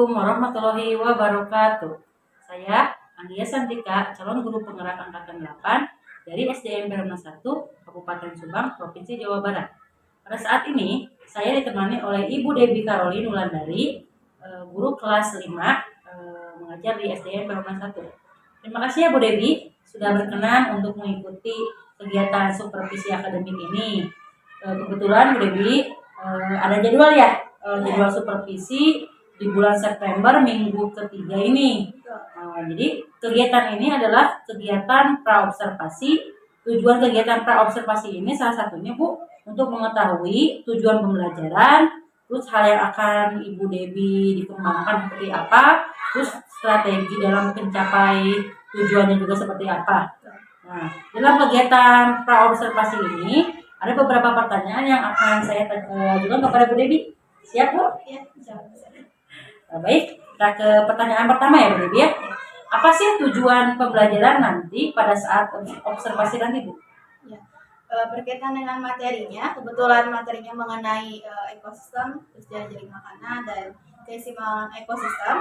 Assalamualaikum warahmatullahi wabarakatuh. Saya Anggia Santika, calon guru penggerak angkatan 8 dari SDN Baruna 1, Kabupaten Subang, Provinsi Jawa Barat. Pada saat ini, saya ditemani oleh Ibu Debbie Caroline Wulandari, guru kelas 5, mengajar di SDN Baruna 1. Terima kasih ya Bu Debbie, sudah berkenan untuk mengikuti kegiatan supervisi akademik ini. Kebetulan Bu Debbie ada jadwal ya, jadwal supervisi di bulan September minggu ketiga ini. Jadi kegiatan ini adalah kegiatan praobservasi. Tujuan kegiatan praobservasi ini salah satunya Bu untuk mengetahui tujuan pembelajaran, terus hal yang akan Ibu Debbie dikembangkan seperti apa, terus strategi dalam mencapai tujuannya juga seperti apa. Nah, dalam kegiatan praobservasi ini ada beberapa pertanyaan yang akan saya ajukan kepada Bu Debbie. Siap Bu? Ya, Baik, kita ke pertanyaan pertama ya Bu Debbie ya. Apa sih tujuan pembelajaran nanti pada saat observasi nanti Bu? Ya. Berkaitan dengan materinya, kebetulan materinya mengenai ekosistem, terus jaring makanan dan keseimbangan ekosistem,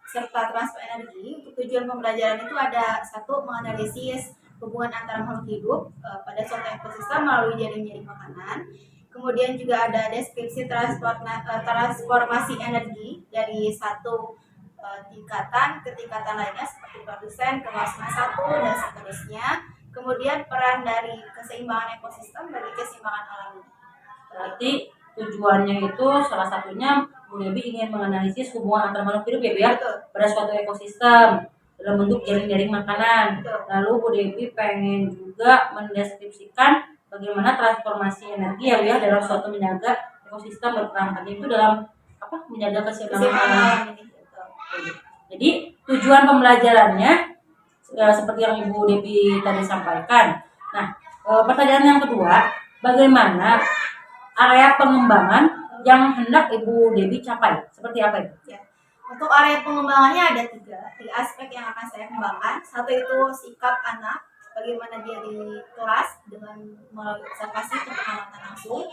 serta transfer energi. Untuk tujuan pembelajaran itu ada satu, menganalisis hubungan antara makhluk hidup pada suatu ekosistem melalui jaring-jaring makanan. Kemudian juga ada deskripsi transformasi energi dari satu tingkatan ke tingkatan lainnya seperti produsen, konsumen satu dan seterusnya. Kemudian peran dari keseimbangan ekosistem bagi keseimbangan alam. Berarti tujuannya itu salah satunya Bu Debbie ingin menganalisis hubungan antar makhluk hidup ya Bu ya, pada suatu ekosistem dalam bentuk jaring-jaring makanan. Betul. Lalu Bu Debbie pengen juga mendeskripsikan bagaimana transformasi energi ya Bu ya dalam suatu menjaga ekosistem berperan penting itu dalam apa menjaga keseimbangan alam. Jadi tujuan pembelajarannya seperti yang Ibu Debbie tadi sampaikan. Nah, pertanyaan yang kedua, bagaimana area pengembangan yang hendak Ibu Debbie capai? Seperti apa itu? Ya. Untuk area pengembangannya ada tiga aspek yang akan saya kembangkan. Satu itu sikap anak, bagaimana dia di kelas dengan melalui observasi atau pengamatan langsung.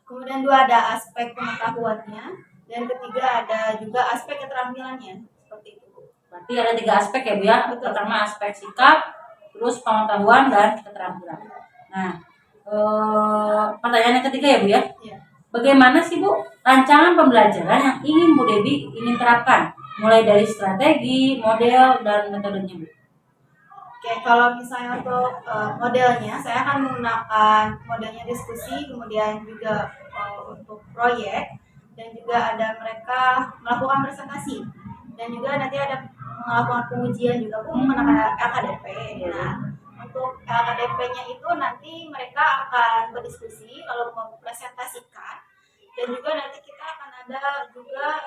Kemudian dua, ada aspek pengetahuannya, dan ketiga ada juga aspek keterampilannya. Seperti itu. Berarti ada tiga aspek ya Bu ya. Pertama aspek sikap, terus pengetahuan dan keterampilan. Nah, pertanyaan yang ketiga ya Bu ya. Ya. Bagaimana sih Bu rancangan pembelajaran yang ingin Bu Debbie ingin terapkan, mulai dari strategi, model, dan metodenya Bu? Oke, kalau misalnya untuk modelnya, saya akan menggunakan modelnya diskusi, kemudian juga untuk proyek, dan juga ada mereka melakukan presentasi, dan juga nanti ada melakukan pengujian juga menggunakan LKDP. Nah, untuk LKDP-nya itu nanti mereka akan berdiskusi lalu mempresentasikan, dan juga nanti kita akan ada juga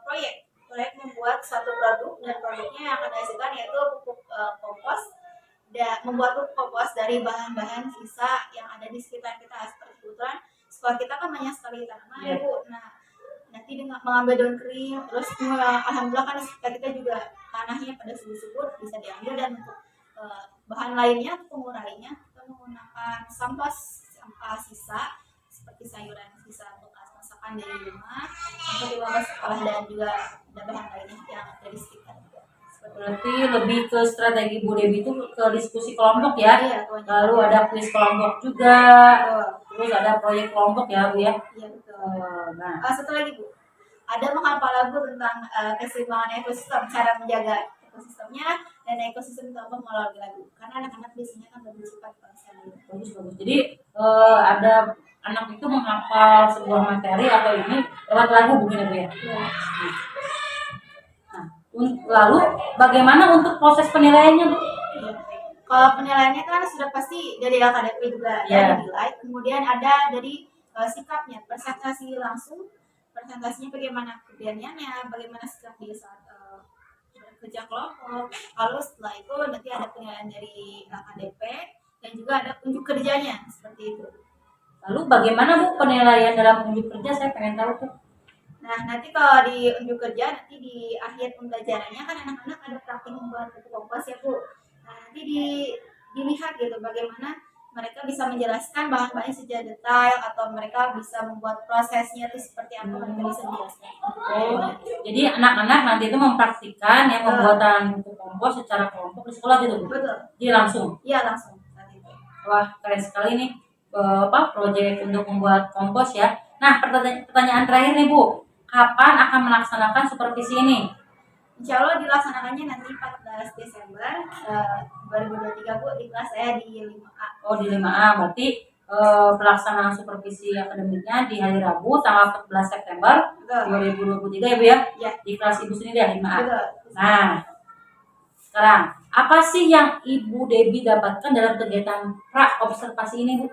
proyek membuat suatu produk, dan produknya yang akan dihasilkan yaitu pupuk kompos, dan membuat pupuk kompos dari bahan-bahan sisa yang ada di sekitar kita. Seperti kebetulan sekolah kita kan banyak sekali tanaman ya Bu. Nah, nanti dengan mengambil daun kering, terus alhamdulillah kan di sekitar kita juga tanahnya pada subur-subur, bisa diambil. Dan untuk bahan lainnya, pengurainya, kita menggunakan sampah sisa seperti sayuran sisa bekas masakan dari rumah, seperti bekas sekolah, dan juga ada bahan lainnya yang dari sekitar juga. Berarti lebih ke strategi Bu Debbie itu ke diskusi kelompok ya. Iya, lalu ada kuis kelompok juga, terus ada proyek kelompok ya Bu ya. Iya, betul. Nah, satu lagi Bu, ada menghafal lagu tentang keseimbangan ekosistem, cara menjaga ekosistemnya, dan ekosistem itu apa melalui lagu. Karena anak-anak biasanya kan lebih suka konsen. bagus. Jadi ada anak itu menghafal sebuah materi atau ini lewat lagu mungkin ya Bu ya. Nah, lalu bagaimana untuk proses penilaiannya Bu? Kalau penilaiannya kan sudah pasti dari LKDP juga Ya. dinilai. Kemudian ada dari sikapnya, presentasi langsung, presentasinya bagaimana keberaniannya, bagaimana sikap dia saat kerja kelompok. Lalu setelah itu nanti ada penilaian dari LKDP, dan juga ada unjuk kerjanya, seperti itu. Lalu bagaimana Bu penilaian dalam unjuk kerja, saya pengen tahu tuh. Nah, nanti kalau di unjuk kerja, nanti di akhir pembelajarannya kan anak-anak ada praktik membuat pupuk kompos ya Bu. Nah, nanti dilihat gitu bagaimana mereka bisa menjelaskan bahan-bahannya secara detail atau mereka bisa membuat prosesnya itu seperti apa mereka bisa menjelaskan. Oh, jadi anak-anak nanti itu mempraktikkan ya pembuatan pupuk kompos secara kelompok di sekolah gitu Bu? Betul. Jadi langsung. Iya langsung saat itu. Wah, keren sekali nih proyek untuk membuat kompos ya. Nah, pertanyaan terakhir nih Bu, kapan akan melaksanakan supervisi ini? Insya Allah dilaksanakannya nanti 14 Desember 2023 Bu di kelas saya di 5A. Oh, di 5A, berarti pelaksanaan supervisi akademiknya di hari Rabu tanggal 14 September Betul. 2023 ya Bu ya? Ya. Di kelas Ibu sendiri ya 5A. Betul. Nah, sekarang apa sih yang Ibu Debbie dapatkan dalam kegiatan pra observasi ini Bu?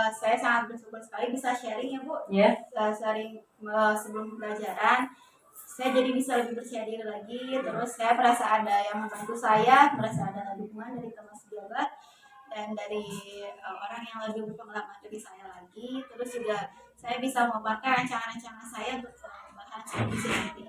Saya sangat bersyukur sekali bisa sharing ya Bu. Ya. Sharing sebelum pembelajaran. Saya jadi bisa lebih percaya diri lagi. Terus saya merasa ada yang membantu saya, merasa ada dukungan dari teman sejabat dan dari orang yang lebih berpengalaman dari saya lagi. Terus juga saya bisa memaparkan rancangan-rancangan saya untuk bahan supervisi nanti.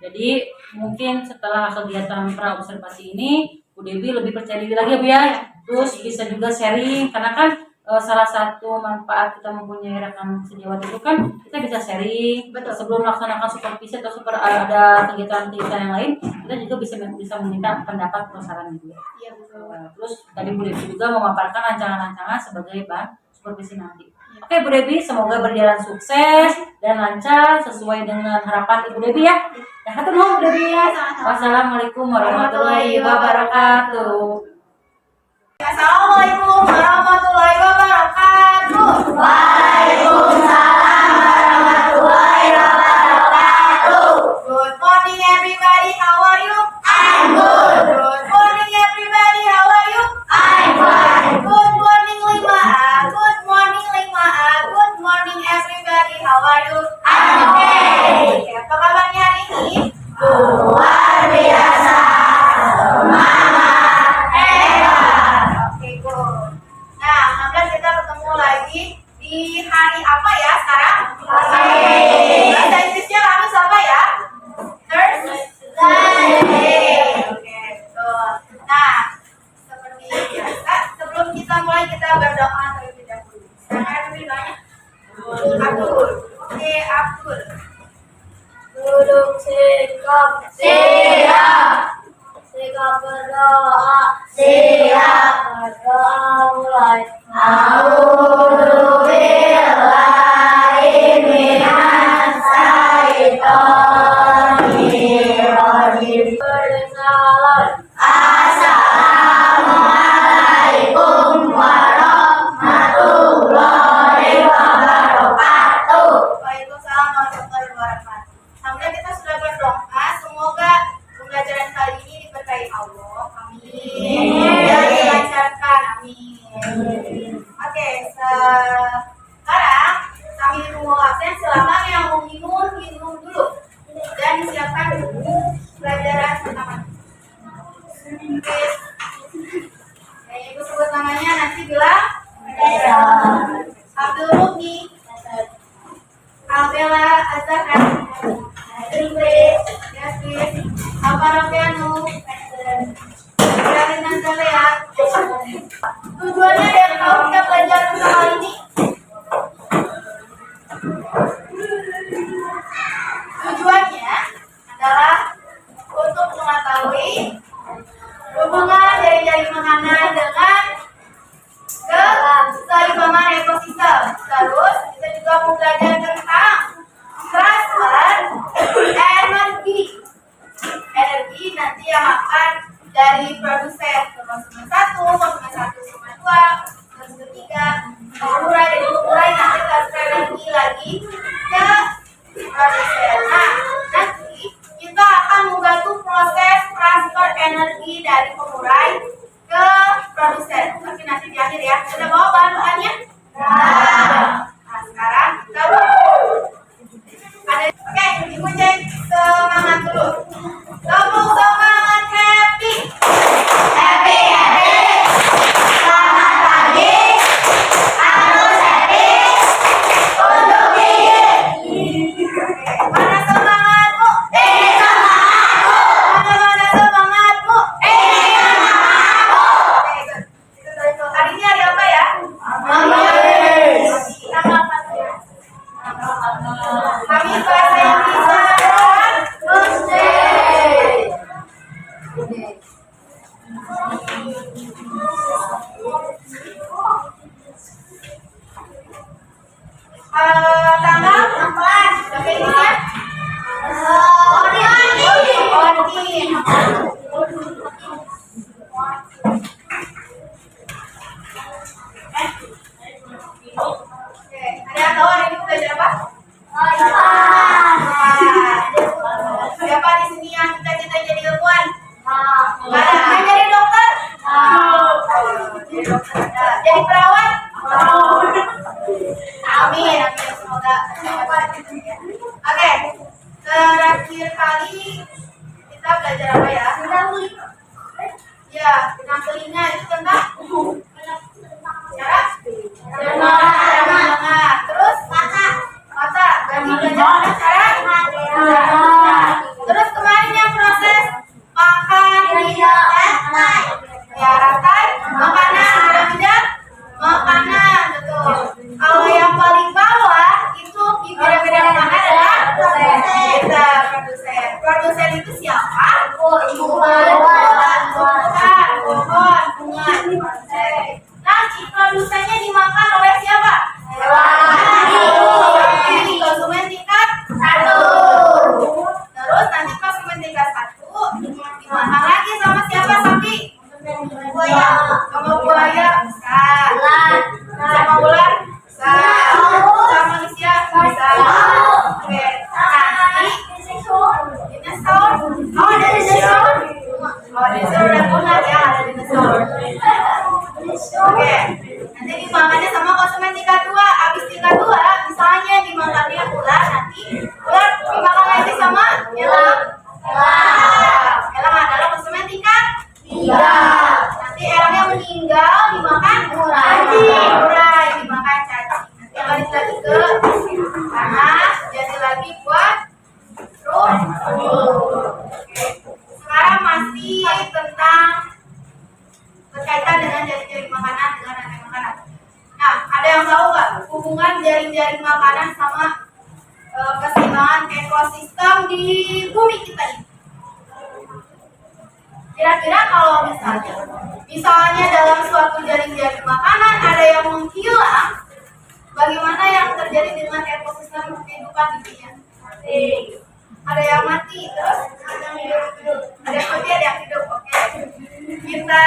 Jadi mungkin setelah kegiatan pra observasi ini, Bu Debbie lebih percaya diri lagi ya Bu ya. Terus bisa juga sharing karena kan salah satu manfaat kita mempunyai rekan sejawat itu kan kita bisa sharing. Betul. Sebelum melaksanakan supervisi atau ada kegiatan-kegiatan yang lain, kita juga bisa meminta pendapat atau saran gitu ya. Iya betul. Terus tadi Bu Debbie juga memaparkan rancangan-rancangan sebagai bahan supervisi nanti. Oke Bu Debbie, semoga berjalan sukses dan lancar sesuai dengan harapan Ibu Debbie ya. Ya, hatur nuhun Bu Debbie. Wassalamualaikum warahmatullahi wabarakatuh. Assalamualaikum warahmatullahi wabarakatuh. Waalaikumsalam warahmatullahi wabarakatuh. Good morning everybody, how are you? I'm good. Good morning everybody, how are you? I'm fine. Good morning 5A. Good morning 5A. Good morning everybody, how are you? I'm okay. Oke, apa kabarnya hari ini? Luar biasa. Semangat. Hebat. Oke, good. Nah, 16 kita ketemu lagi di hari apa ya sekarang? Bahasa Inggrisnya Kamis apa ya? Thursday. Oke, betul. Nah, seperti biasa, sebelum kita mulai kita berdoa terlebih dahulu. Sekarang lebih banyak. Abdul. Oke, Abdul. Duduk sikap. Siap. Sikap berdoa. Siap. Berdoa mulai. A'udzubillahi minas syaitonir rajim. Bersalam. Assalamualaikum warahmatullahi wabarakatuh. Waalaikumsalam warahmatullahi wabarakatuh. Alhamdulillah kita sudah berdoa, semoga pembelajaran kali ini diberkahi Allah. Amin. Dan dilancarkan. Amin. Oke, sekarang kami tunggu absen selama yang mau minum dulu dan disiapkan buku pelajaran pertama. Oke. Ibu sebut namanya nanti bilang. Abdul Rukni. Albella Azhar. Yasmin. Alvaropiano. Karina Zalea. Tujuannya dari kalau kita belajar tentang hal ini, tujuannya adalah untuk mengetahui hubungan dari jaring makanan dengan keseimbangan ekosistem. Terus kita juga mau belajar tentang transfer energi kali kita belajar apa ya? Ya, tentang telinga itu tentang cara mendengar. Terus mata berarti belajar cara. Terus kemarin yang proses makan di ya rantai makanan bidang makanan betul. Kalau yang paling bawah itu di bidang mana adalah kita produsen. Produsen itu siapa? Pohon, bunga. Nah, si produsennya dimakan oleh siapa? Konsumen tingkat 1. Terus nanti konsumen tingkat 1 dimakan lagi sama siapa sapi? Buaya. Sama buaya bisa. Sama ular bisa. Sama manusia bisa. Oke. Nanti dinosaur. Oh, ada dinosaur. Oh, dinosaur udah punah ya, ada dinosaur. Oke. Nanti dimakannya sama konsumen tingkat 2. Habis tingkat 2, misalnya dimakannya ular, nanti ular dimakan lagi sama elang. Elang adalah konsumen tingkat 3. Nanti elangnya meninggal dimakan urai, dimakan cacing. Nanti balik lagi ke tanah, jadi lagi buat Oke. Sekarang masih tentang berkaitan dengan jaring-jaring makanan dengan rantai makanan. Nah, ada yang tahu nggak hubungan jaring-jaring makanan sama keseimbangan ekosistem di bumi kita ini? Kira-kira kalau misalnya dalam suatu jaring-jaring makanan ada yang menghilang, bagaimana yang terjadi dengan ekosistem kehidupan di dunia? Ada yang mati, terus ada yang hidup. Ada yang mati, ada yang hidup. Oke. Kita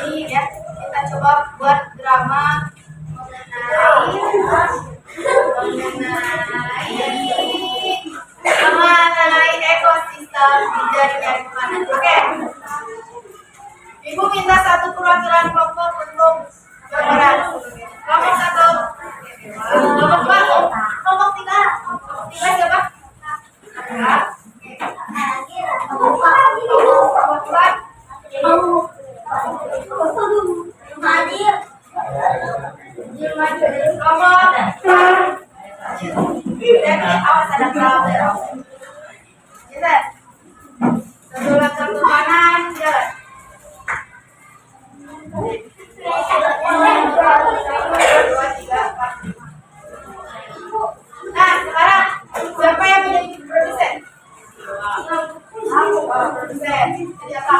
ini ya, kita coba buat drama mengenai ekosistem di jaring-jaring makanan. Oke. Ibu minta satu perwakilan kelompok untuk gambaran. Kelompok 1. Kelompok 2. Kelompok 3. Kelompok 3 siapa? Kelompok 4. Jadi awas ada kamera. Jalan. Satu kanan jalan. Nah, sekarang siapa yang menjadi produsen? Aku produsen. Jadi apa?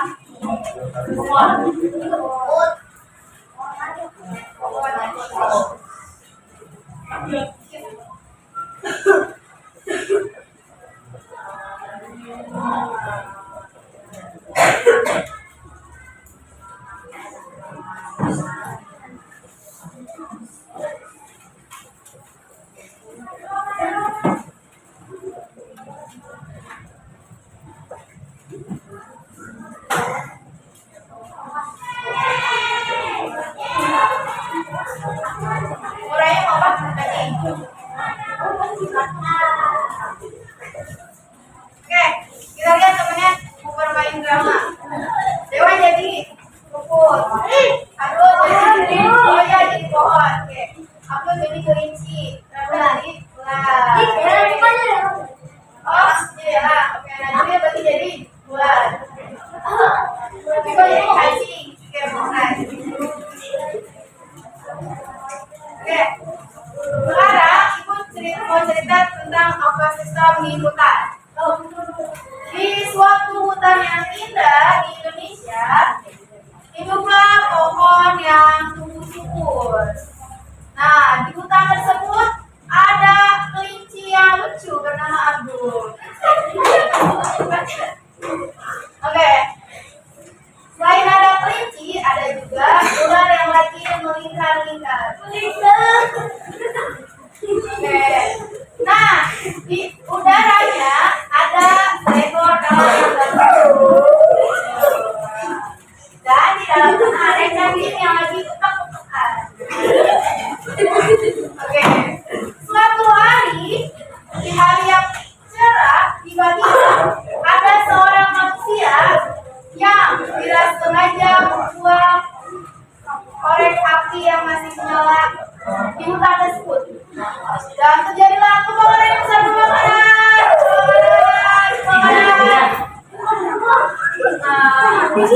Urainya mau apa? Oke, kita lihat temennya mau bermain drama. Dewa jadi rumput. Aduh jadi buaya jadi pohon. Oke, aku jadi kelinci. Rafa jadi ular. Oh, iya. Oke, Najwa berarti jadi bulan. Tiba jadi cacing. Oke, mulai. Oke, sekarang Ibu mau cerita tentang ekosistem di hutan. Di suatu hutan yang indah di Indonesia, hiduplah pohon yang tumbuh subur. Nah, di hutan tersebut ada kelinci yang lucu bernama Abdul. Oke. Selain ada kelinci, ada juga ular yang lagi melingkar-lingkar. Oke. Nah, di udaranya ada seekor kelelawar. Dan di dalam sana ada cacing yang lagi utak-utakan. Oke. Suatu hari Oke,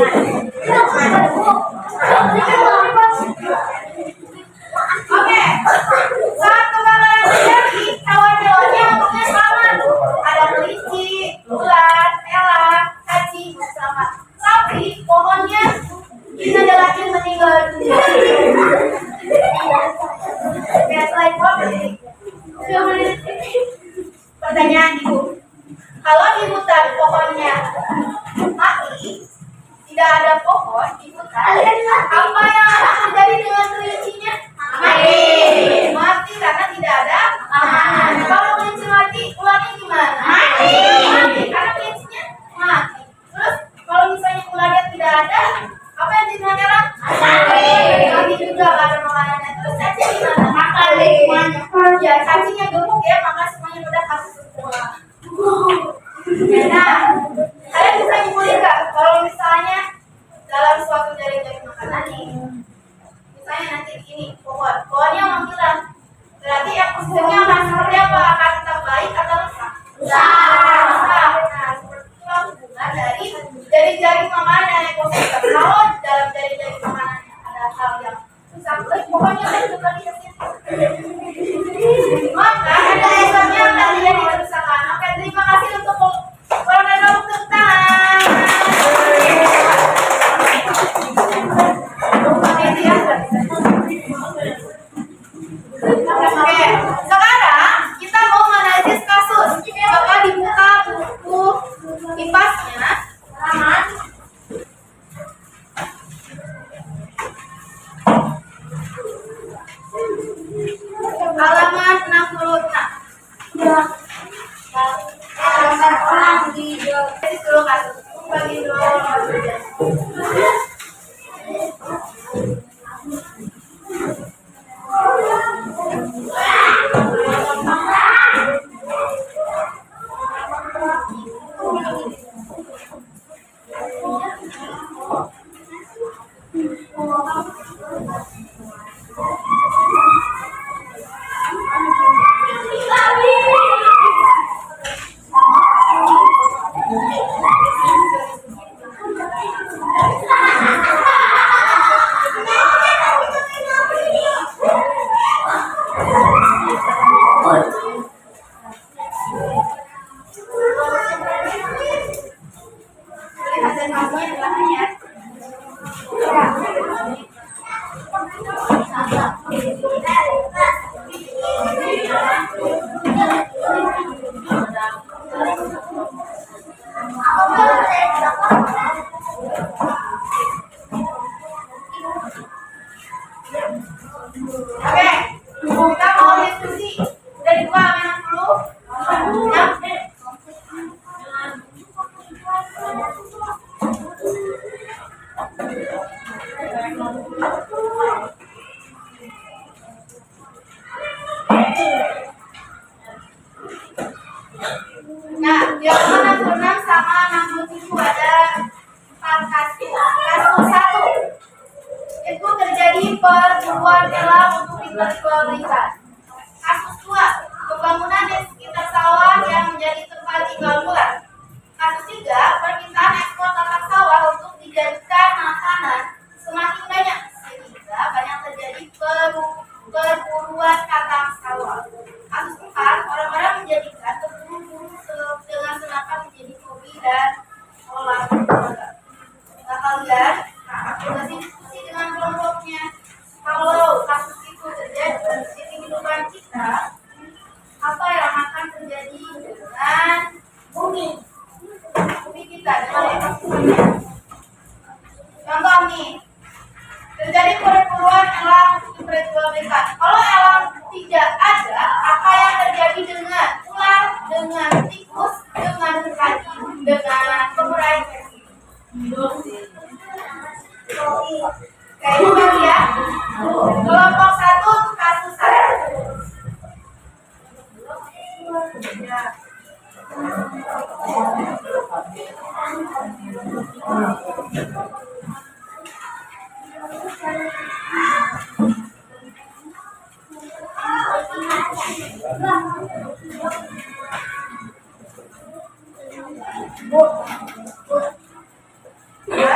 saat kebakaran terjadi, hewan-hewannya umumnya sama. Ada kelinci, ular, elang, cacing, sama. Tapi pohonnya bisa jelasin meninggal dunia. Oke, selain pohon, pertanyaan ibu, kalau di hutan pohonnya mati, tidak ada pohon di hutan, apa yang akan terjadi dengan kelincinya? Mati karena tidak ada makanan. Kalau kelinci mati, ularnya gimana? Mati karena kelincinya mati. Terus kalau misalnya ularnya tidak ada, apa yang jadi hewan? Mati juga nggak ada makanannya. Terus cacing gimana? Makan semuanya. Ya cacingnya gemuk ya, maka semuanya pada habis semua. Nah, kalian bisa nyimpulin nggak kalau misalnya dalam suatu jaring-jaring makanan nih, misalnya nanti ini pohonnya menghilang, berarti ekosistemnya akan seperti apa? Akan tetap baik atau rusak? Rusak. Nah, seperti itulah hubungan dari jaring-jaring makanan dan ekosistem. Kalau dalam jaring-jaring makanan ada hal yang rusak, pohonnya akan tetap hidup. Maka ekosistemnya akan terjadi kerusakan. Oke, terima kasih untuk olahraga tepuk tangan. Oke, sekarang kita mau menganalisis kasus. Maka dibuka buku IPAS-nya. Halaman 66. Orang di dulu kasus. Bagi dulu. Oke, kita mau diskusi. Udah dibuka mainan dulu. Nah, di halaman 66 sama 67 ada 4 kasus. Kasus 1 itu terjadi perburuan elang untuk diperjualbelikan. Kasus 2, pembangunan di sekitar sawah yang menjadi tempat tinggal ular. Kasus 3, permintaan ekspor kakak sawah untuk dijadikan makanan semakin banyak sehingga banyak terjadi perburuan kakak sawah. Kasus 4, orang-orang menjadikan berburu dengan senapan menjadi hobi dan olahraga. Nah kalian, aku kasih diskusi dengan kelompoknya. Kalau kasus itu terjadi di kehidupan kita, apa yang akan terjadi dengan bumi kita, dengan ekosistemnya? Contoh nih, terjadi perburuan elang diperjualbelikan. Kalau elang tidak ada, apa yang terjadi dengan ular, dengan tikus, dengan kaki, dengan pengurai versi? Kayak gitu ya. Kelompok 1 kasus 1. Ya. Ya.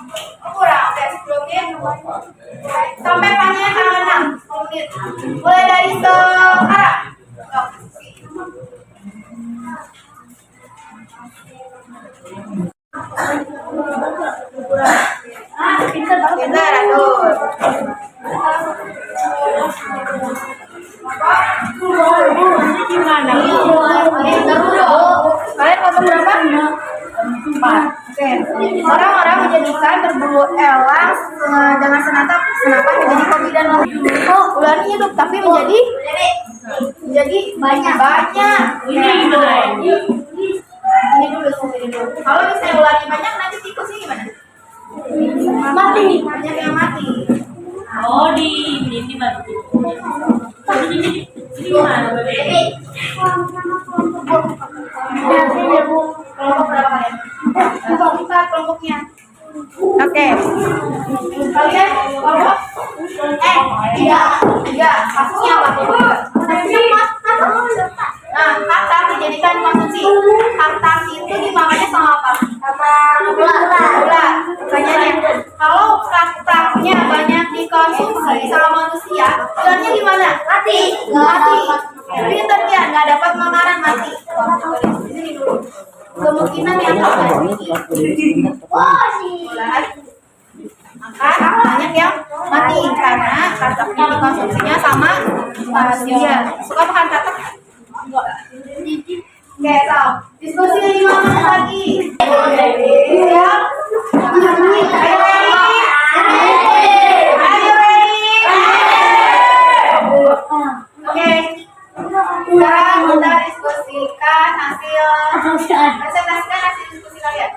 Oh, kurang. Oke, 10 menit. Sampai panjangnya tanggal 6, 10 menit. Mulai dari sekarang. Pintar, aduh. Gimana? Kalian kelompok berapa? 4. Oke. Orang-orang menjadikan berbulu elang dengan senapan menjadi hobi dan ular hidup, tapi menjadi banyak. Ini gimana ya? Ini dulu. Kalau misalnya ularnya banyak, nanti tikusnya gimana? Mati. Banyak yang mati. Oh, ini baru. Ini gimana? Kelompok berapa ya? Kelompok kelompoknya. Oke. Kalian kelompok? Tiga. Kasusnya apa? Nah, kata dijadikan konsumsi. Kata itu dimakannya sama apa? Sama gula. Pertanyaannya, kalau kata-katanya banyak dikonsumsi sama manusia, ularnya gimana? Mati. Pintar dia, nggak dapat makanan mati. Di sini dulu. Kemungkinan yang terjadi akan banyak yang mati karena kataknya dikonsumsinya sama manusia. Suka makan katak? Oke, tahu. Diskusi 5 menit lagi. Siap? Are you ready? Oke. Sekarang kita diskusikan presentasikan hasil diskusi kalian.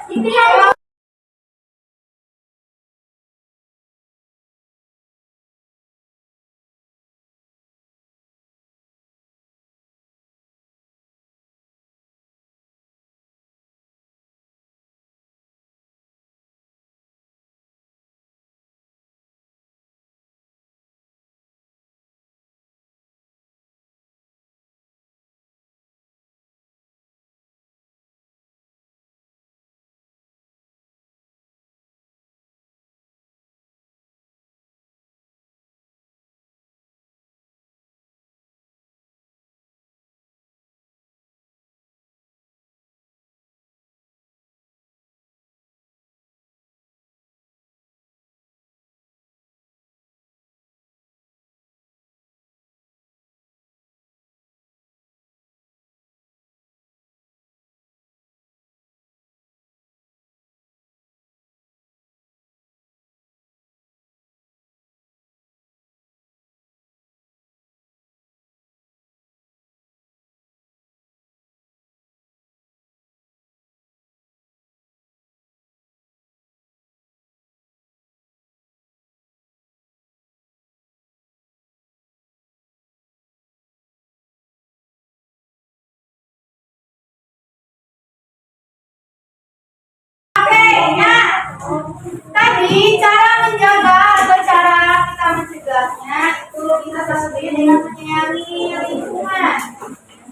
Tadi cara menjaga atau cara kita mencegahnya itu kita satunya dengan menyayangi lingkungan.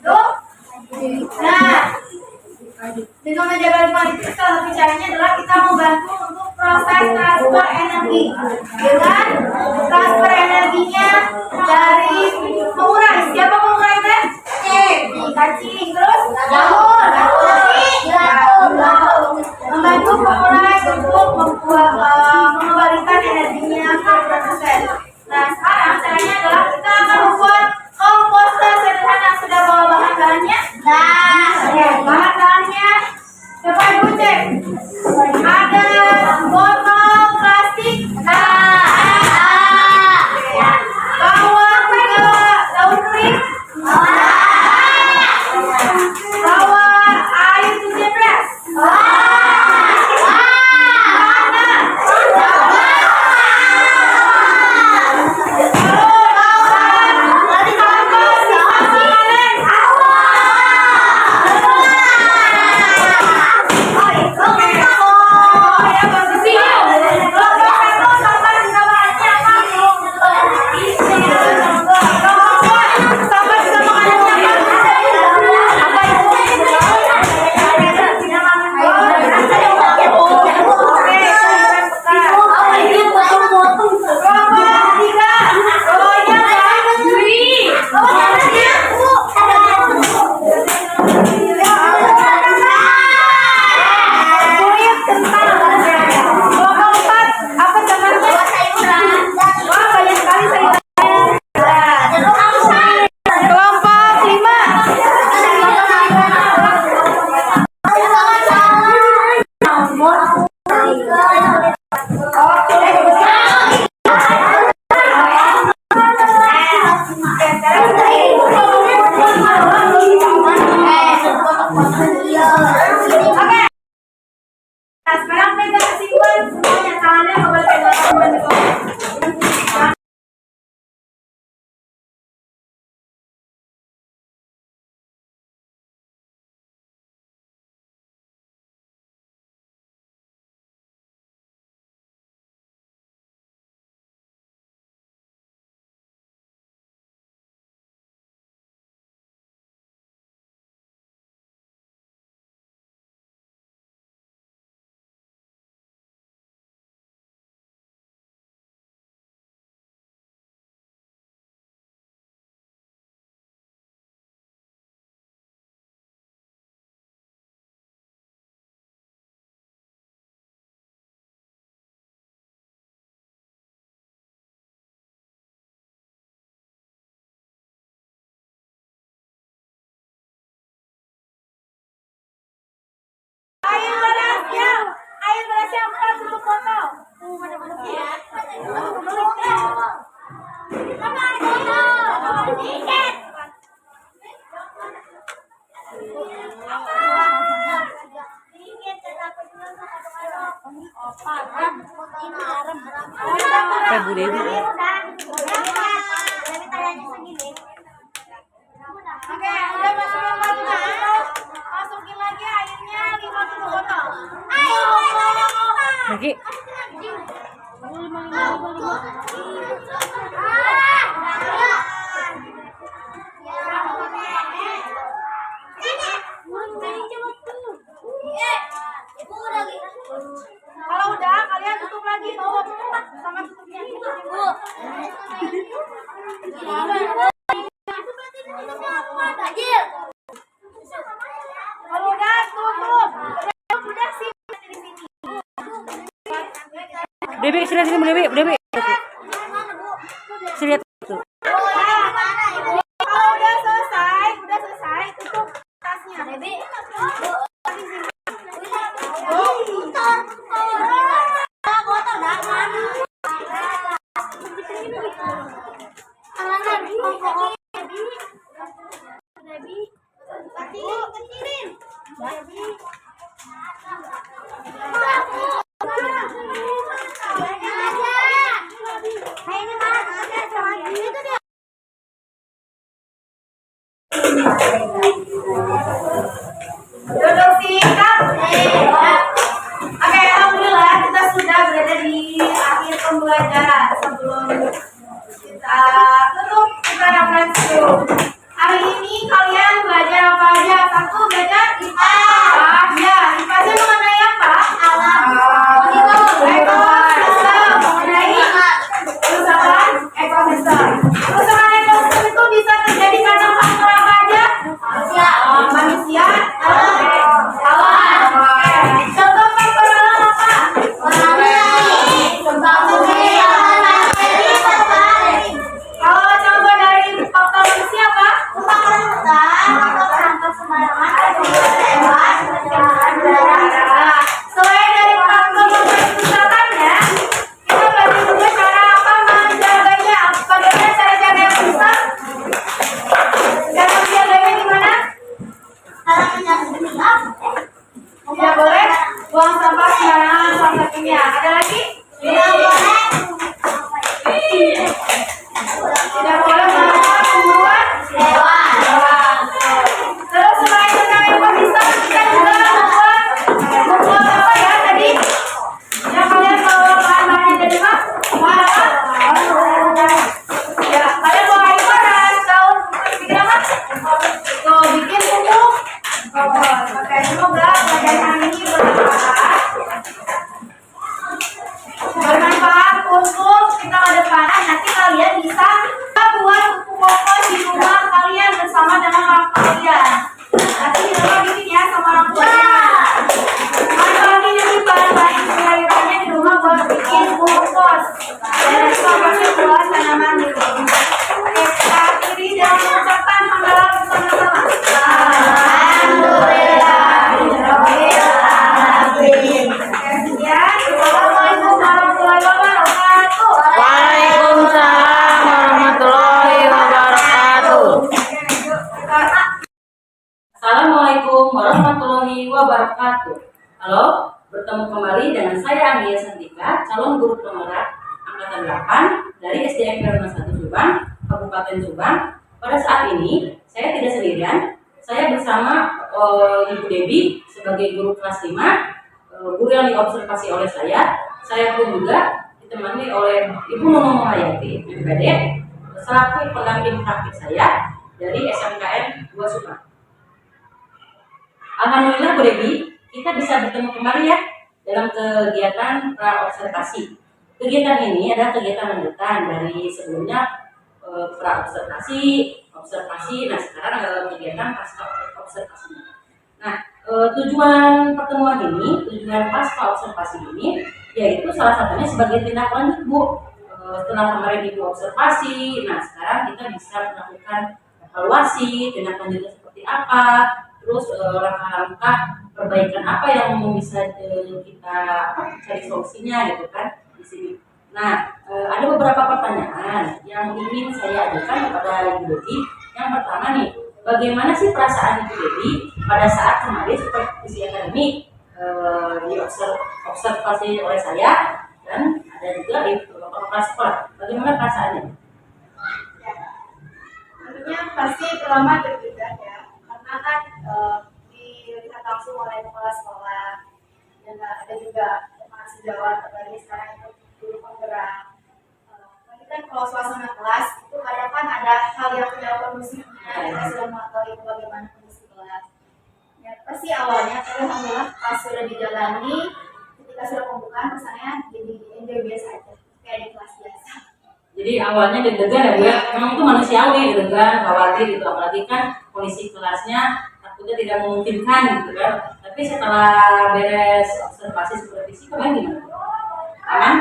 Tuh. Nah, dengan menjaga lingkungan itu salah satu caranya adalah kita membantu untuk proses transfer energi. Dengan transfer energinya dari pengurai. Siapa pengurai? Cacing. Terus jamur. Membantu pengurai untuk mengembalikan energinya ke proses. Nah, sekarang caranya adalah kita akan membuat komposter sederhana. Sudah bawa bahan-bahannya? Oke, bahan-bahannya coba ibu cek. Ada botol plastik. Bawa Ayo bersiapkan untuk foto. Bu Dewi. Oke, udah masukin batunya. Masukin lagi airnya 50 botol. Lagi. Kalau udah, kalian tutup lagi tuh. Sama tutupnya. Kalau udah, tutup. Udah sih di sini. Dewi, sini sini Bu Dewi, Bu Dewi. Sini lihat tuh. Kalau udah selesai, tutup tasnya. Duduk singkat. Oke, alhamdulillah kita sudah berada di akhir pembelajaran. Sebelum kita tutup, kita refleksi. Hari ini kalian belajar apa aja? Satu, belajar IPA. Ya, IPA itu mengenai apa? Alam. Ekosistem. Mengenai kerusakan ekosistem. Kerusakan ekosistem itu bisa terjadi karena faktor apa aja? Manusia. Alam. Contoh faktor alam apa? Kalau contoh dari faktor manusia apa? Selain dari faktor kerusakannya, kita belajar juga cara apa menjaganya. Bagaimana cara jaga yang rusak? Cara menjaganya gimana? Tidak boleh buang sampah sembarangan, salah satunya. Ada lagi? Tidak boleh melakukan pembunuhan hewan. Terus selain tentang ekosistem, kita juga membuat apa ya tadi? Yang kalian bawa bahan-bahannya dari mana? Ya, kalian bawa air panas, tahu bikin apa? Tuh, bikin pupuk. Oke, semoga pelajaran ini bermanfaat untuk kita ke depan. Nanti kalian bisa buat pupuk kompos di rumah kalian bersama dengan orang kalian. Nanti di rumah bikin ya sama orang tuanya. Manfaatin nanti bahan-bahan sayurannya di rumah buat bikin kompos. Dan komposnya buat tanaman di rumah. Oke, kita akhiri dengan mengucapkan hamdalah bersama-sama. Waalaikumsalam warahmatullahi wabarakatuh. Assalamualaikum warahmatullahi wabarakatuh. Halo, bertemu kembali dengan saya Anggia Santika, calon guru penggerak angkatan 8 dari SDN Taruna 1 Subang, Kabupaten Subang. Pada saat ini saya tidak sendirian, saya bersama Ibu Dewi sebagai guru kelas 5, guru yang diobservasi oleh saya. Saya pun juga ditemani oleh Ibu Nono Hayati, MPD, selaku pendamping praktik saya dari SMKN 2 Subang. Alhamdulillah Bu Dewi, kita bisa bertemu kembali ya dalam kegiatan pra-observasi. Kegiatan ini adalah kegiatan lanjutan dari sebelumnya pra-observasi, observasi, nah sekarang kegiatan pasca observasi. Nah, tujuan pertemuan ini, tujuan pasca observasi ini, yaitu salah satunya sebagai tindak lanjut Bu. Setelah kemarin Ibu observasi, nah sekarang kita bisa melakukan evaluasi, tindak lanjutnya seperti apa, terus langkah-langkah perbaikan apa yang bisa kita cari solusinya gitu kan di sini. Nah, ada beberapa pertanyaan yang ingin saya ajukan kepada Ibu Devi. Yang pertama nih, bagaimana sih perasaan Ibu Devi pada saat kemarin supervisi akademik diobservasi oleh saya dan ada juga di lokal sekolah. Bagaimana perasaannya? Ya, tentunya pasti pertama deg-degan ya, karena kan dilihat langsung oleh kepala sekolah dan ada juga mahasiswa apalagi sekarang itu guru penggerak. Tapi kan kalau suasana kelas itu kadang kan ada hal yang tidak kondusifnya, kita sudah mengetahui itu bagaimana kondisi kelas. Ya, pasti awalnya, tapi alhamdulillah pas sudah dijalani, ketika sudah pembukaan kesannya jadi enjoy biasa aja, kayak di kelas biasa. Jadi awalnya deg-degan ya Bu ya, memang itu manusiawi deg-degan, khawatir gitu, apalagi kan kondisi kelasnya takutnya tidak memungkinkan gitu kan. Tapi setelah beres observasi supervisi kemarin gimana? Aman?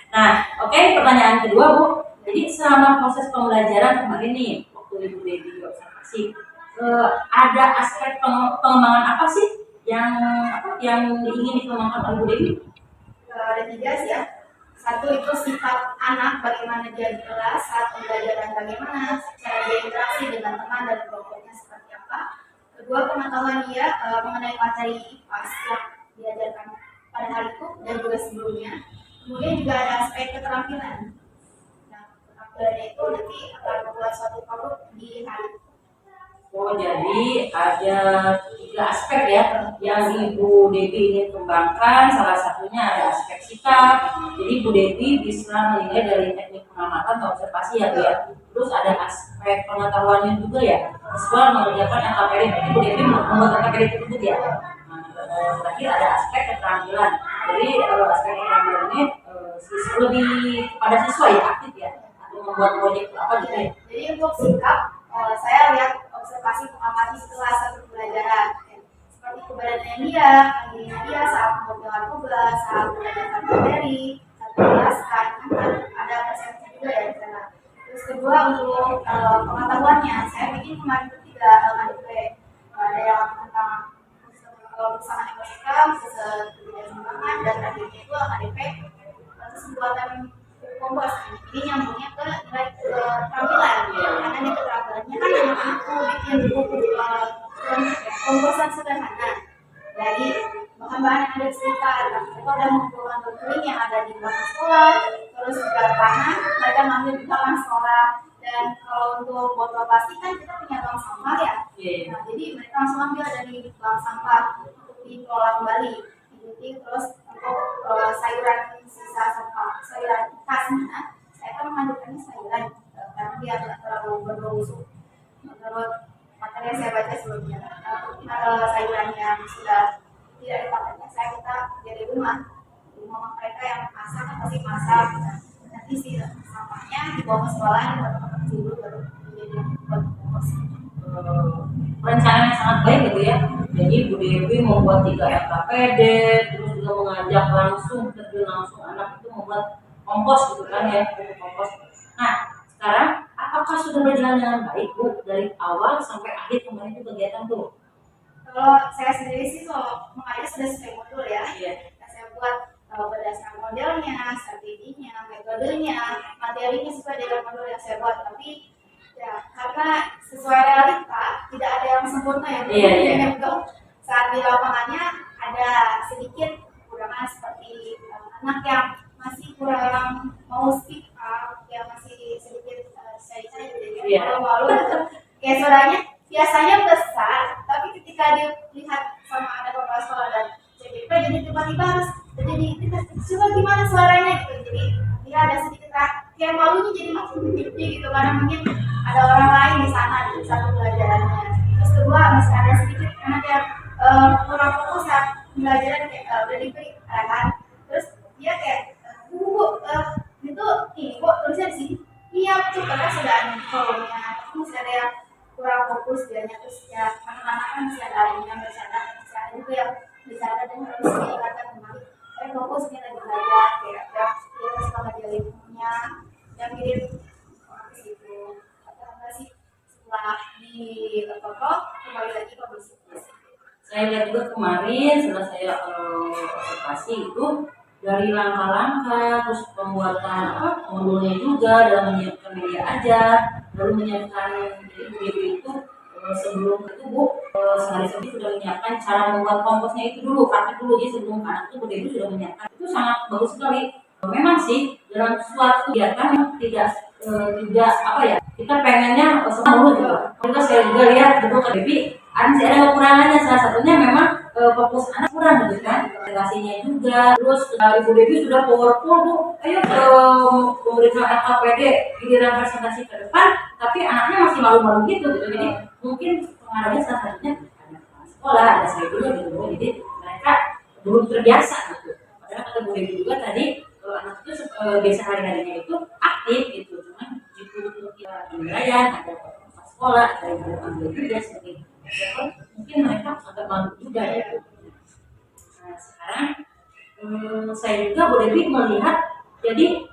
Nah, oke, pertanyaan kedua Bu. Jadi selama proses pembelajaran kemarin nih, waktu Ibu Devi observasi, ada aspek pengembangan apa sih yang ingin dikembangkan oleh Ibu Devi? Ada 3 sih ya. Satu itu sifat anak, bagaimana dia di kelas saat pembelajaran, bagaimana cara dia interaksi dengan teman dan kelompoknya seperti apa. Kedua, pengetahuan dia mengenai materi IPAS yang diajarkan pada hari itu dan juga sebelumnya. Kemudian juga ada aspek keterampilan. Nah, keterampilannya itu nanti akan membuat suatu produk di hari itu. Oh, jadi ada 3 aspek ya yang Ibu Devi ingin kembangkan. Salah satunya ada aspek sikap. Jadi Ibu Devi bisa menilai dari teknik pengamatan atau observasi ya Bu ya. Terus ada aspek pengetahuannya juga ya. Siswa mengerjakan LKPD. Ibu Devi membuat LKPD tersebut ya. Nah, terakhir ada aspek keterampilan. Jadi aspek keterampilan ini lebih pada siswa ya, aktif ya, atau membuat proyek apa gitu ya. Jadi untuk sikap, saya lihat observasi mengamati kelas satu pembelajaran seperti keberanian dia saat mengerjakan tugas, saat mengerjakan materi, saat menjelaskan, ada persepsi juga ya di sana. Terus kedua untuk pengetahuannya, saya bikin kemarin itu 3 LKDP, ada yang tentang bersama ekosistem, kebijakan dan terakhirnya itu LKDP terus pembuatan kompos. Jadi nyambungnya ke nilai keterampilan, karena di keterampilannya kan anak itu bikin buku komposan sederhana dari bahan-bahan yang ada di sekitar. Mereka udah mengumpulkan batuan yang ada di belakang sekolah, terus juga tanah mereka ngambil di belakang sekolah. Dan kalau untuk botol plastik kan kita punya bank sampah ya. Nah, jadi mereka langsung ambil dari bank sampah untuk dikelola kembali. Jadi terus untuk sayuran sisa sampah, sayuran khasnya, saya kan mengandungkannya sayuran karena dia tidak terlalu berbau busuk. Menurut materi yang saya baca sebelumnya, sayuran yang sudah tidak dipakainya kita dari rumah mereka yang masak kan pasti masak, nanti si sampahnya dibawa ke sekolah dulu baru menjadi buat kompos. Perencanaan yang sangat baik gitu ya. Jadi Bu Devi membuat 3 LKPD, terus juga mengajak terjun langsung anak itu membuat kompos gitu kan ya, kompos. Nah, sekarang apakah sudah berjalan dengan baik Bu dari awal sampai akhir kemarin itu kegiatan tuh? Kalau saya sendiri sih kalau makanya sudah sesuai modul ya. Nah, saya buat berdasarkan modelnya, strateginya, metodenya, materinya sesuai dengan modul yang saya buat. Tapi ya karena sesuai realita tidak ada yang sempurna ya. Untuk saat di lapangannya ada sedikit kekurangan seperti anak yang masih kurang mau speak up, yang masih sedikit shy gitu ya, malu kayak suaranya biasanya besar, tapi ketika dilihat sama ada kepala sekolah dan CPP jadi tiba-tiba harus jadi coba gimana suaranya gitu. Jadi dia ada sedikit kayak malunya jadi makin gede gitu karena mungkin ada orang lain di sana di satu pelajarannya. Terus kedua masih ada sedikit anak yang kurang fokus saat pembelajaran kayak udah diberi arahan. Terus dia kayak bu itu bu tulisnya di sini. Iya betul karena sudah ada kolomnya, masih ada yang kurang fokus dianya. Terus ya anak-anak kan masih ada yang bercanda, masih ada juga yang bercanda dan harus diingatkan kembali. Fokus kita lagi belajar kayak ya kita suka ngajarin punya yang mirip ke situ. Atau enggak sih setelah di saya lihat juga kemarin setelah saya observasi itu dari langkah-langkah, terus pembuatan modulnya juga dalam menyiapkan media ajar, lalu menyiapkan ibu itu sebelum itu Bu sehari sebelum sudah menyiapkan cara membuat komposnya itu dulu, praktek dulu. Jadi sebelum anak itu Bu Dewi sudah menyiapkan, itu sangat bagus sekali. Memang sih dalam suatu kegiatan yang tidak apa ya, kita pengennya semua dulu gitu. Juga saya juga lihat betul ke Dewi masih ada kekurangannya, salah satunya memang fokus anak kurang gitu kan, relasinya juga. Terus Ibu Dewi sudah powerful Bu, ayo memberikan LKPD giliran presentasi ke depan, tapi anaknya masih malu-malu gitu. Jadi mungkin pengaruhnya salah satunya ada sekolah, ada saya juga gitu. Jadi mereka belum terbiasa gitu. Padahal kata Bu Dewi juga tadi anak itu biasa hari-harinya itu aktif gitu, cuman untuk penilaian ada sekolah, ada yang ambil juga seperti mungkin mereka agak malu juga ya. Nah sekarang saya juga Bu Dewi melihat, jadi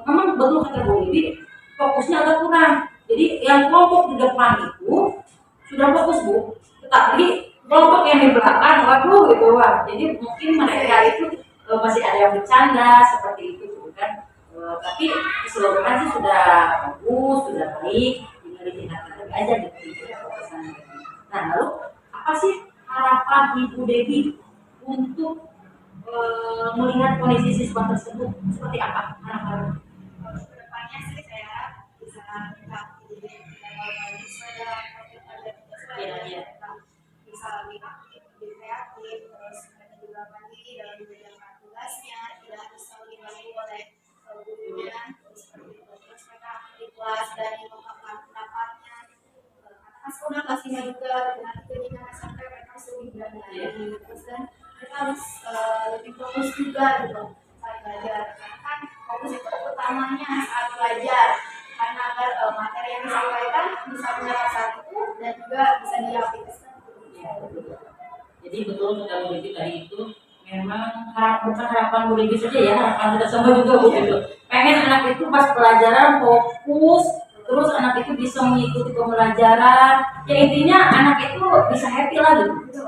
memang betul kata Bu Dewi fokusnya agak kurang. Jadi yang kelompok di depan itu sudah fokus Bu, tetapi kelompok yang di belakang waduh gitu wah. Jadi mungkin mereka itu masih ada yang bercanda seperti itu kan. Tapi keseluruhan sih sudah bagus, sudah baik, tinggal ditingkatkan lagi aja gitu. Nah lalu apa sih harapan Ibu Dewi untuk melihat kondisi siswa tersebut seperti apa harapan? Kedepannya sih saya bisa bisa lebih aktif, lebih kreatif, terus mereka juga mandiri dalam menjalankan tugasnya, tidak harus selalu dibantu oleh gurunya, terus mereka aktif di kelas dan mengungkapkan pendapatnya. Anak sekolah pastinya juga dengan kepentingan sampai mereka lebih berani, terus dan mereka harus lebih fokus juga gitu saat belajar. Karena kan fokus itu utamanya saat belajar, karena agar materi yang disampaikan bisa mendapat saat itu dan juga bisa diaplikasikan. Jadi betul kata Bu Dewi tadi itu memang bukan harapan Bu Dewi saja ya, harapan kita semua juga Bu Dewi. Pengen anak itu pas pelajaran fokus, terus anak itu bisa mengikuti pembelajaran. Ya intinya anak itu bisa happy lah gitu.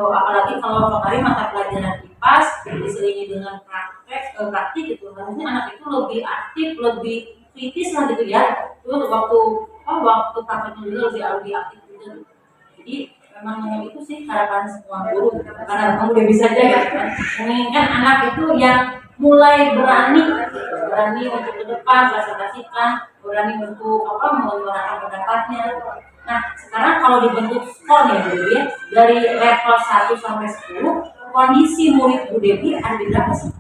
Apalagi kalau kemarin mata pelajaran IPAS diselingi dengan praktik gitu, harusnya anak itu lebih aktif, lebih kritis lah gitu ya. Terus waktu prakteknya juga lebih aktif gitu. Jadi memang itu sih harapan semua guru, karena kamu udah bisa aja ya kan, menginginkan anak itu yang mulai berani untuk ke depan presentasikan, berani untuk menyuarakan pendapatnya. Nah sekarang kalau dibentuk skor nih Bu Dewi, dari level 1 sampai 10 kondisi murid Bu Dewi ada di berapa sih?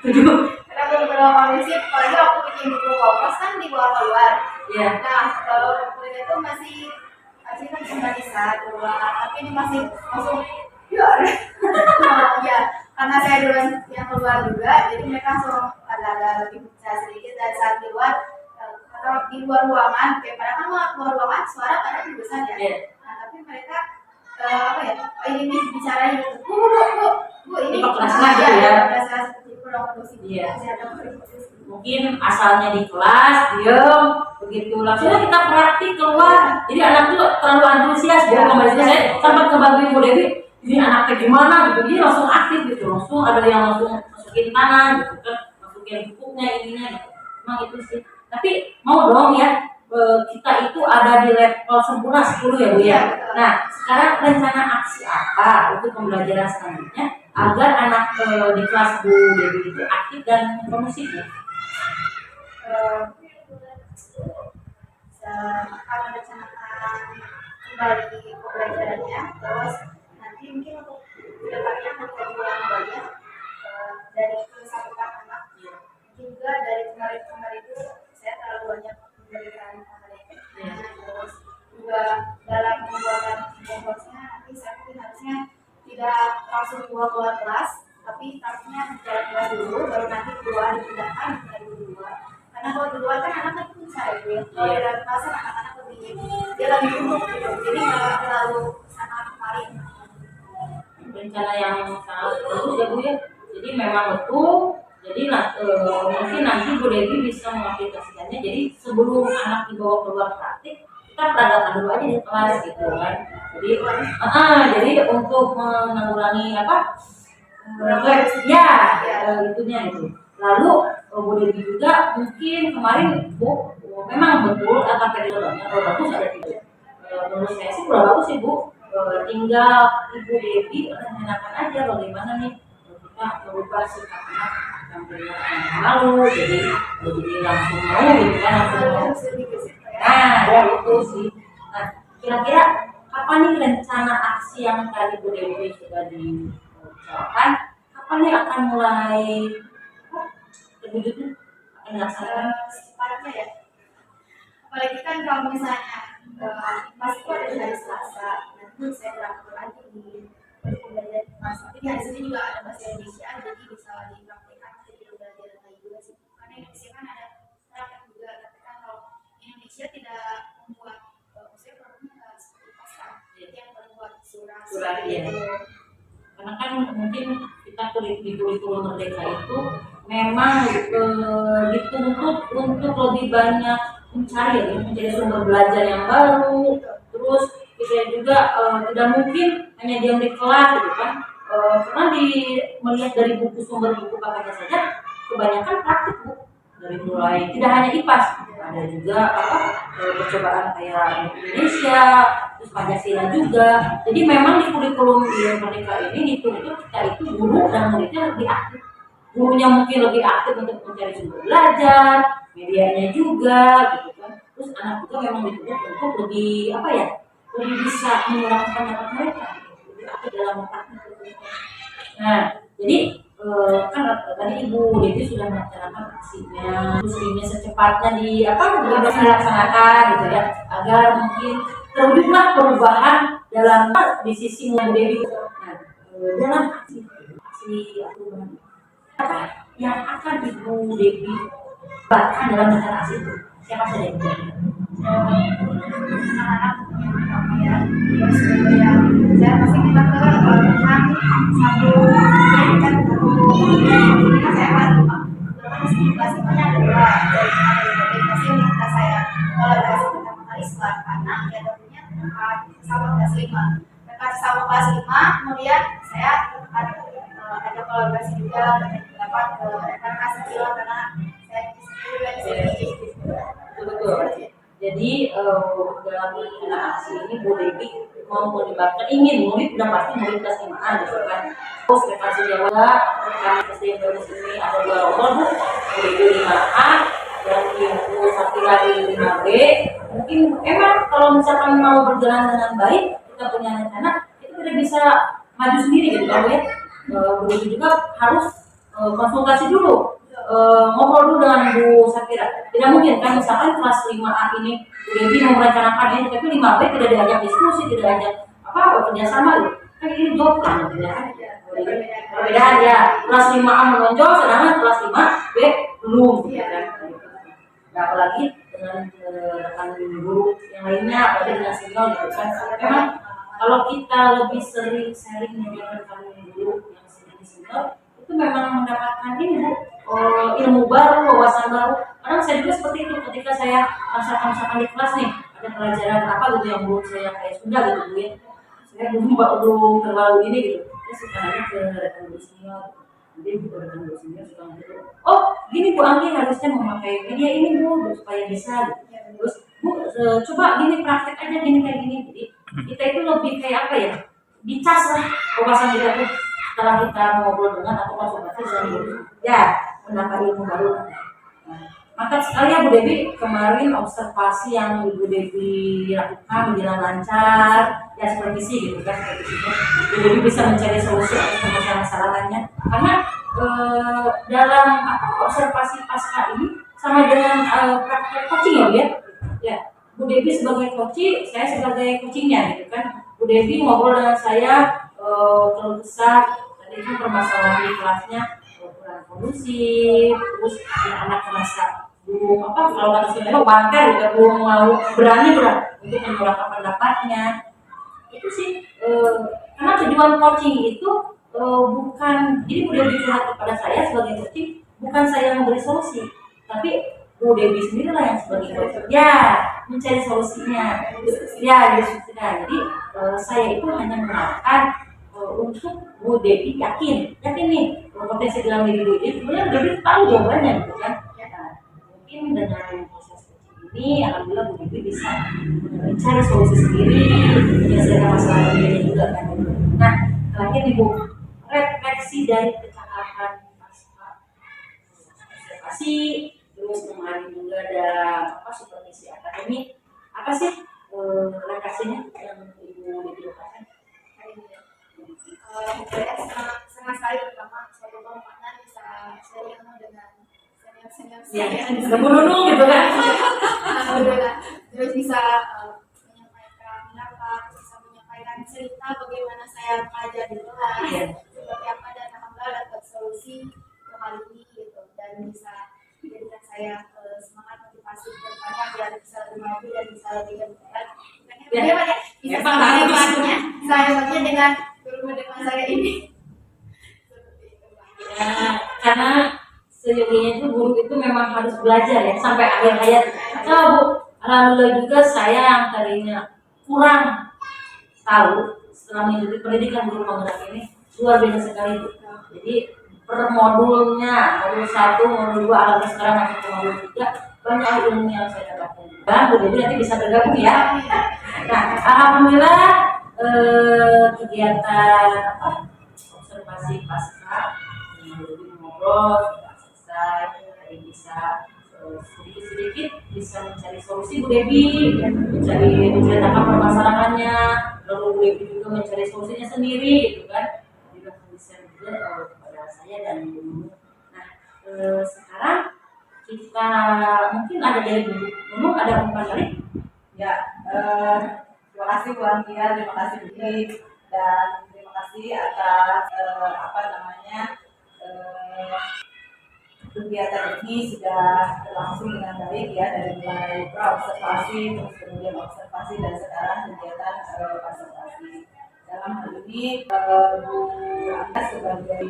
7. Karena beberapa kondisi, apalagi aku bikin buku kompas kan di luar. Iya. Nah kalau mereka itu masih kan cuma bisa dua, tapi ini masih langsung ya karena saya duluan yang keluar juga, jadi mereka langsung ada lebih bisa sedikit. Dan saat di luar, kalau di luar ruangan, kayak pada kan luar ruangan suara kadang lebih besar ya. Nah tapi mereka ini bicara gitu, bu ini kelasnya gitu ya. Seperti itu dong kondisi. Iya. Mungkin asalnya di kelas diem begitu langsung kita praktik keluar, jadi anak tuh terlalu antusias ya. Kembali saya sempat ngebantuin Bu Dewi, ini anaknya gimana gitu, dia langsung aktif gitu, langsung ada yang langsung masukin tangan gitu kan, masukin bukunya ininya gitu. Memang itu sih, tapi mau dong ya kita itu ada di level sempurna 10 ya Bu ya. Nah sekarang rencana aksi apa untuk pembelajaran selanjutnya agar anak di kelas Bu Dewi itu aktif dan kondusif? Akan merencanakan kembali pembelajarannya, terus nanti mungkin untuk kedepannya akan kita ulang kembali dari kesakitan anak, juga dari kemarin itu saya terlalu banyak memberikan materi, terus juga dalam pembuatan komposnya nanti saya mungkin harusnya tidak langsung keluar kelas, tapi targetnya jalan kelas dulu, baru nanti keluar dipindahkan dari luar. Karena kalau di luar kan anak-anak itu bisa ya, kalau di dalam kelas anak-anak dia lebih umum gitu, jadi nggak terlalu sama kemarin. Rencana yang sangat bagus ya Bu ya. Jadi memang betul. Jadi mungkin nanti Bu Dewi bisa mengaplikasikannya. Jadi sebelum anak dibawa keluar praktik, kita kita peragakan dulu aja di kelas gitu kan. Jadi untuk mengurangi ya itunya itu. Lalu Bu Devi juga mungkin kemarin Bu memang betul kata pedagognya bagus ada tiga. Menurut saya sih kurang bagus sih Bu. Tinggal Ibu Devi rencanakan aja bagaimana nih kita merubah sikap anak yang tadinya malu jadi langsung mau gitu kan langsung. Nah ya itu sih. Nah kira-kira kapan nih rencana aksi yang tadi Bu Devi sudah dibicarakan, kapan nih akan mulai terwujudnya akan dilaksanakan? Secepatnya ya. Apalagi kan kalau misalnya pas itu ada di hari Selasa, nanti saya berangkat lagi di belajar di kelas. Tapi di hari Senin juga ada bahasa Indonesia, jadi bisa dipraktekkan jadi belajar lagi juga sih. Karena Indonesia kan ada praktek juga, tapi kan kalau Indonesia tidak membuat usia produknya seperti pasar, jadi yang membuat surat ya. Karena kan mungkin kita di kurikulum Merdeka itu memang dituntut untuk lebih banyak mencari sumber belajar yang baru. Terus kita juga tidak mungkin hanya diam di kelas gitu kan. Karena melihat dari buku sumber buku paketnya saja kebanyakan praktik Bu. Dari mulai tidak hanya IPAS, ada juga percobaan kayak Indonesia, terus Pancasila juga. Jadi memang di kurikulum di Merdeka ini dituntut kita itu guru dan muridnya lebih aktif. Gurunya mungkin lebih aktif untuk mencari sumber belajar, medianya juga, gitu kan. Terus anak juga memang dituntut untuk lebih lebih bisa menyuarakan pendapat mereka, lebih aktif dalam praktik. Nah, jadi kan tadi Ibu Devi sudah melaksanakan aksinya, terusnya secepatnya dilaksanakan gitu ya, agar mungkin terwujudlah perubahan dalam di sisi Ibu Devi. Nah, dalam aksi apa yang akan Ibu Devi buatkan dalam rencana aksi itu? Siapa saja Ibu Devi? Anak-anak yang terus yang saya pasti kita ke tentang satu saya ada dua aplikasi yang minta saya kolaborasi pertama kali setelah anak ya tentunya sama kelas 5 sama kelas 5 kemudian saya ada kolaborasi juga dapat rekan kecil karena saya sendiri betul. Jadi dalam rencana aksi ini Bu Devi mau melibatkan murid udah pasti murid kelas 5-an gitu kan. Terus rekreasi Jawa, rekreasi SD baru sini ada 2 rombol Bu Devi 5A dan Ibu Satila di 5B. Mungkin emang kalau misalkan mau berjalan dengan baik, kita punya rencana, itu tidak bisa maju sendiri gitu kan Bu ya. Bu Devi juga harus konsultasi dulu. Ngobrol dulu dengan Bu Sakira. Tidak mungkin kan misalkan kelas 5A ini Bu Devi mau merencanakan ini, tapi 5B tidak diajak diskusi, tidak diajak kerjasama gitu. Kan ini job kan ya kan? Perbedaan ya. Kelas 5A menonjol, sedangkan kelas 5B belum. Gitu kan? Nah, apalagi dengan rekan guru yang lainnya, apalagi dengan senior gitu kan. Memang kalau kita lebih sering sharing dengan rekan guru yang senior, itu memang mendapatkan ini Bu. Ilmu baru, wawasan baru. Kadang saya juga seperti itu ketika saya misalkan di kelas nih ada pelajaran apa gitu yang belum saya kayak sudah gitu Bu ya. Saya belum terlalu ini gitu. Saya suka nanya ke rekan guru senior. Jadi rekan guru senior suka gitu. Oh, gini Bu Anggi harusnya memakai media ini Bu supaya bisa gitu. Terus Bu coba gini praktek aja gini kayak gini. Jadi kita itu lebih kayak apa ya? Dicas lah wawasan kita tuh setelah kita ngobrol dengan atau konsultasi dengan guru. Ya, menambah ilmu baru. Mantap sekali ya Bu Devi, kemarin observasi yang Ibu Devi lakukan berjalan lancar, ya supervisi gitu kan, supervisinya. Bu Devi bisa mencari solusi atas permasalahannya. Karena dalam observasi pasca ini sama dengan praktek coaching ya Bu ya. Ya, Bu Devi sebagai coaching, saya sebagai coachingnya gitu kan. Bu Devi ngobrol dengan saya keluh kesah, tadi itu permasalahan di kelasnya. Kondusif, terus anak merasa belum kalau kata saya wanter juga belum mau berani untuk menyuarakan pendapatnya. Itu sih karena tujuan coaching itu bukan, jadi udah curhat kepada saya sebagai coaching, bukan saya memberi solusi, tapi Bu Dewi sendiri lah yang sebagai ya mencari solusinya, ya diskusikan. Jadi saya itu hanya menerapkan untuk Bu Dewi yakin nih potensi dalam diri Bu Dewi, kemudian Bu Dewi tahu jawabannya gitu kan. Nah, mungkin dengan proses coaching ini alhamdulillah Bu Dewi bisa mencari solusi sendiri, menyelesaikan masalah dirinya juga kan. Nah, terakhir nih Bu, refleksi dari kecakapan pasca observasi, terus kemarin juga ada supervisi akademik, apa sih refleksinya yang Ibu dikeluarkan? Senang sekali pertama suatu kehormatan bisa sharing dengan senior gitu kan. Alhamdulillah, terus bisa menyampaikan pendapat, bisa menyampaikan cerita bagaimana saya belajar di kelas, seperti apa, dan alhamdulillah dapat solusi ke hal ini gitu, dan bisa menjadikan saya semangat motivasi ke depannya biar bisa lebih maju dan bisa lebih berkembang. Bisa saya bagian dengan guru depan saya ini. Ya, karena sejujurnya itu guru itu memang harus belajar ya sampai akhir hayat. Coba Bu, alhamdulillah juga saya yang tadinya kurang tahu setelah mengikuti pendidikan guru penggerak ini luar biasa sekali Bu. Jadi per modulnya, modul 1, modul 2, alhamdulillah sekarang masuk ke modul 3, banyak ilmu yang saya dapatkan. Dan Bu Dewi nanti bisa bergabung ya. Nah, alhamdulillah kegiatan observasi pasca ngobrol sudah selesai, jadi bisa sedikit-sedikit bisa mencari solusi Bu Dewi, mencari menceritakan permasalahannya, lalu Bu Dewi juga mencari solusinya sendiri gitu kan, juga bisa juga kepada saya dan Ibu. Nah, sekarang kita mungkin ada dari Bu Nunung, ada umpan balik ya. Terima kasih Bu Antia, terima kasih Bu Dewi, dan terima kasih atas kegiatan ini sudah berlangsung dengan baik ya, dari mulai pra-observasi, terus kemudian observasi, dan sekarang kegiatan observasi. Dalam hal ini Bu Anda sebagai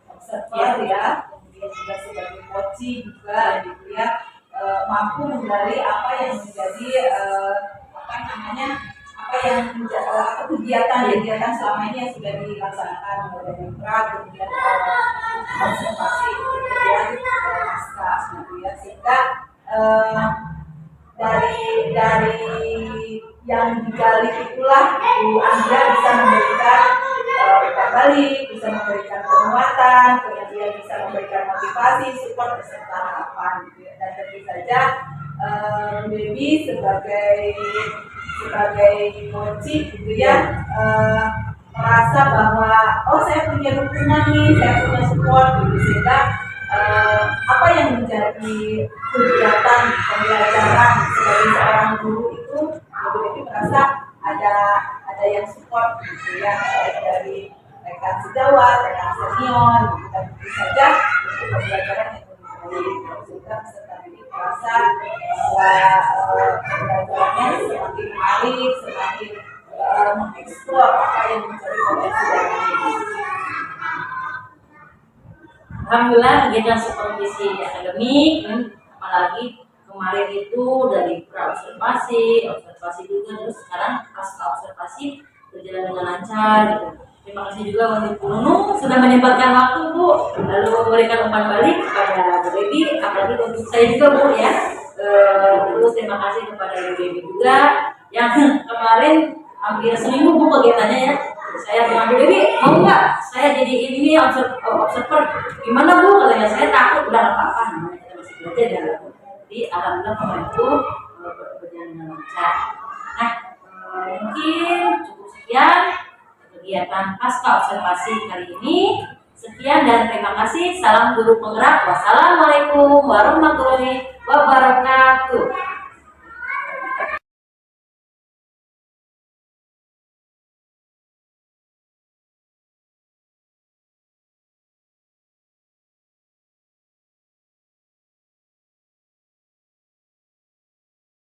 observer ya, kemudian juga sebagai coaching juga gitu ya, mampu menggali apa yang menjadi kegiatan selama ini yang sudah dilaksanakan dari pra, kemudian observasi, kemudian pasca gitu ya, sehingga dari yang digali itulah Bu Anda bisa memberikan umpan balik, bisa memberikan penguatan, kemudian bisa memberikan motivasi, support beserta harapan gitu ya. Dan tentu saja Bu Dewi sebagai coaching gitu ya, merasa bahwa saya punya dukungan nih, saya punya support gitu, sehingga apa yang menjadi kegiatan pembelajaran sebagai seorang guru itu Bu Dewi merasa ada yang support gitu ya, dari rekan sejawat, rekan senior gitu, dan tentu saja untuk pembelajaran yang lebih baik, sehingga peserta didik merasa bahwa pembelajarannya semakin menarik, semakin mengeksplor apa yang menjadi potensi dari ini. Alhamdulillah kegiatan supervisi akademik, apalagi kemarin itu dari observasi juga, terus sekarang pasca observasi berjalan dengan lancar gitu. Terima kasih juga untuk Bu Nunung sudah menyempatkan waktu Bu, lalu memberikan umpan balik kepada Bu Dewi, apalagi untuk saya juga Bu ya. Terus terima kasih kepada Bu Dewi juga yang kemarin hampir seminggu Bu kegiatannya ya. Saya bilang, Bu Dewi mau nggak saya jadi ini observer? Gimana Bu? Katanya saya takut, udah apa-apa, namanya kita masih belajar ya. Jadi alhamdulillah kemarin itu berjalan dengan lancar. Nah, mungkin cukup sekian kegiatan pasca observasi kali ini. Sekian dan terima kasih. Salam guru penggerak. Wassalamualaikum warahmatullahi wabarakatuh.